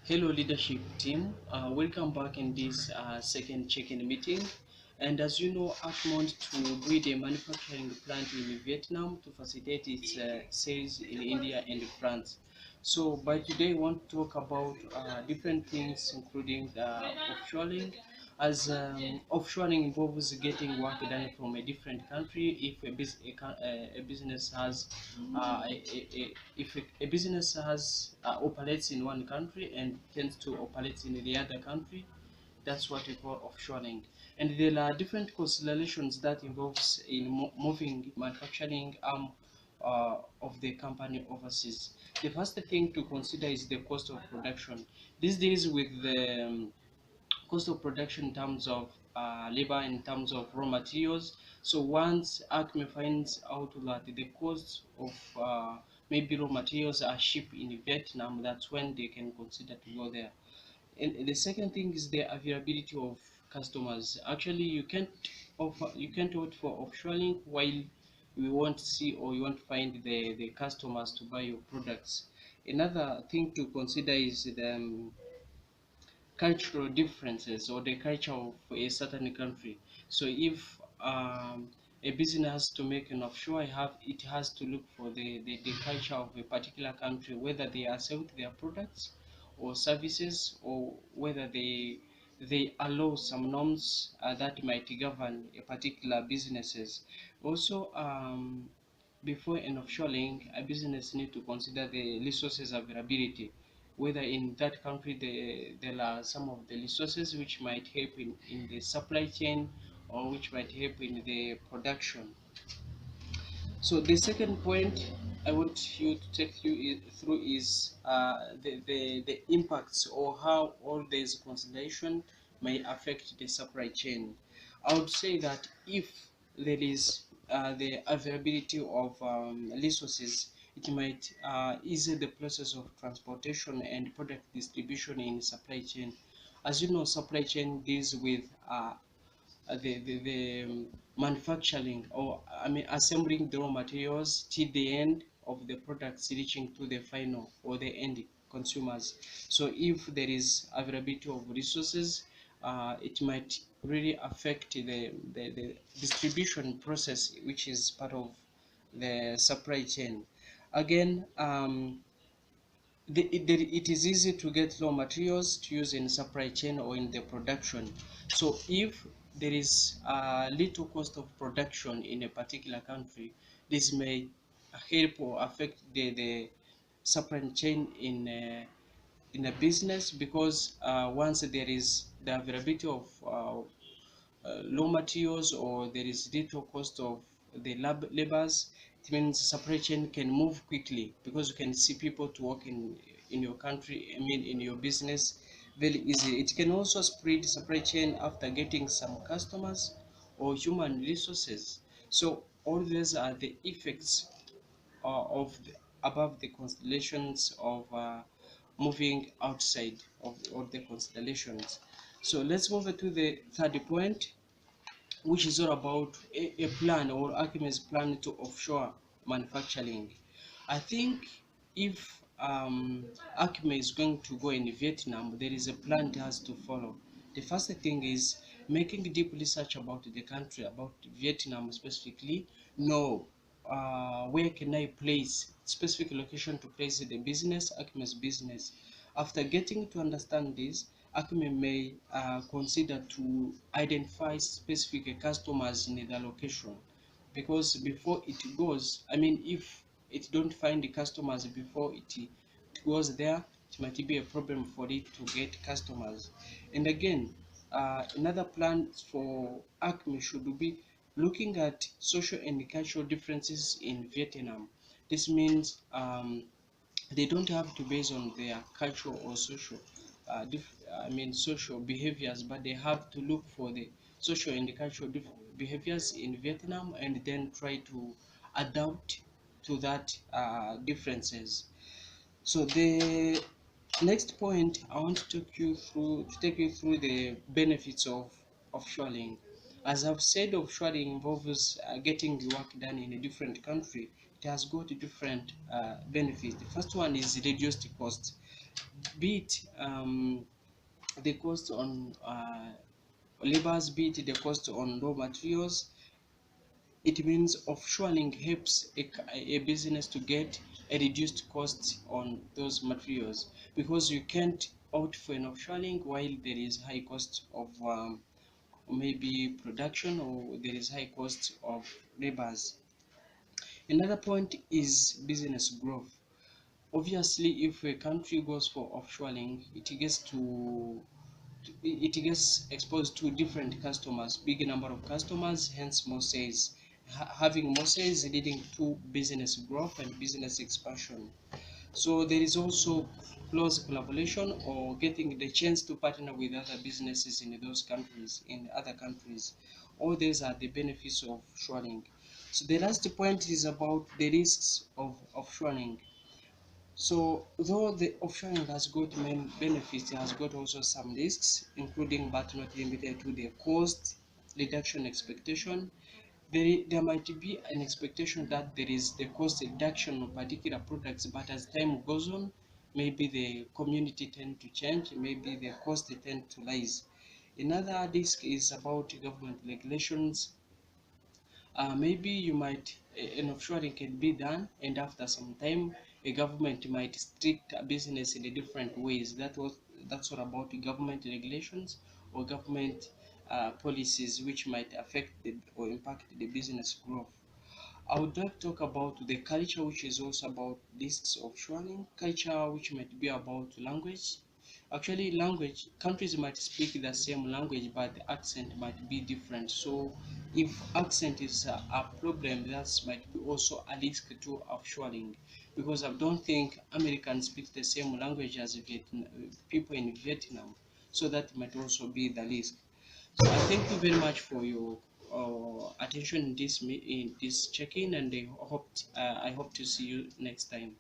Hello, leadership team. Welcome back in this second check-in meeting. And as you know, Atmont to build a manufacturing plant in Vietnam to facilitate its sales in India and France. So, by today, I want to talk about different things, including offshoring. As offshoring involves getting work done from a different country. If a business has if a business has operates in one country and tends to operate in the other country, that's what we call offshoring. And there are different considerations that involves in moving manufacturing arm of the company overseas. The first thing to consider is the cost of production. This deals with the cost of production in terms of labor, in terms of raw materials. So once Acme finds out that the cost of maybe raw materials are cheap in Vietnam, that's when they can consider to go there. And the second thing is the availability of customers. Actually, you can't wait for offshoring while you won't see or you won't find the customers to buy your products. Another thing to consider is the cultural differences or the culture of a certain country. So if a business has to make an offshore, it has to look for the culture of a particular country, whether they accept their products or services, or whether they allow some norms that might govern a particular businesses. Also, before an offshoring, a business need to consider the resources availability, whether in that country there are some of the resources which might help in the supply chain or which might help in the production. So the second point I want you to take you through is the impacts or how all these consideration may affect the supply chain. I would say that if there is the availability of resources, it might ease the process of transportation and product distribution in supply chain. As you know, supply chain deals with the manufacturing, or I mean assembling the raw materials till the end of the products reaching to the final or the end consumers. So if there is availability of resources, it might really affect the distribution process, which is part of the supply chain. Again, it is easy to get raw materials to use in supply chain or in the production. So if there is a little cost of production in a particular country, this may help or affect the supply chain in a business, because once there is the availability of raw materials, or there is little cost of the labors, it means supply chain can move quickly, because you can see people to work in your country, I mean in your business, very easy. It can also spread supply chain after getting some customers or human resources. So all these are the effects of above the constellations of moving outside of all the constellations. So let's move to the third point, which is all about a plan, or Acme's plan to offshore manufacturing. I think if Acme is going to go in Vietnam, there is a plan it has to follow. The first thing is making deep research about the country, about Vietnam specifically. Know where can I place specific location to place the business, Acme's business. After getting to understand this, Acme may consider to identify specific customers in the location, because before it goes, I mean, if it don't find the customers before it goes there, it might be a problem for it to get customers. And again, another plan for Acme should be looking at social and cultural differences in Vietnam. This means they don't have to base on their cultural or social social behaviors, but they have to look for the social and cultural behaviors in Vietnam, and then try to adapt to that differences. So the next point I want to take you through the benefits of offshoring. As I've said, offshoring involves getting the work done in a different country. It has got different benefits. The first one is reduced cost. be it the cost on labors, be it the cost on raw materials. It means offshoring helps a business to get a reduced cost on those materials, because you can't opt for an offshoring while there is high cost of maybe production, or there is high cost of labors. Another point is business growth. Obviously, if a country goes for offshoring, it gets exposed to different customers, big number of customers, hence more sales. Having more sales leading to business growth and business expansion. So there is also close collaboration, or getting the chance to partner with other businesses in those countries, in other countries. All these are the benefits of shoring. So the last point is about the risks of offshoring. So though the offshoring has got many benefits, it has got also some risks, including but not limited to the cost reduction expectation. There might be an expectation that there is the cost reduction of particular products, but as time goes on, maybe the community tend to change, maybe the cost tend to rise. Another risk is about government regulations. Maybe you might an offshoring can be done, and after some time a government might restrict a business in a different ways. That's all about the government regulations or government policies, which might affect or impact the business growth. I would like to talk about the culture, which is also about risks of sharing. Culture, which might be about language. Actually, language, countries might speak the same language, but the accent might be different. So, if accent is a problem, that might be also a risk to offshoring, because I don't think Americans speak the same language as people in Vietnam. So that might also be the risk. So I thank you very much for your attention in this check-in, and I hope to see you next time.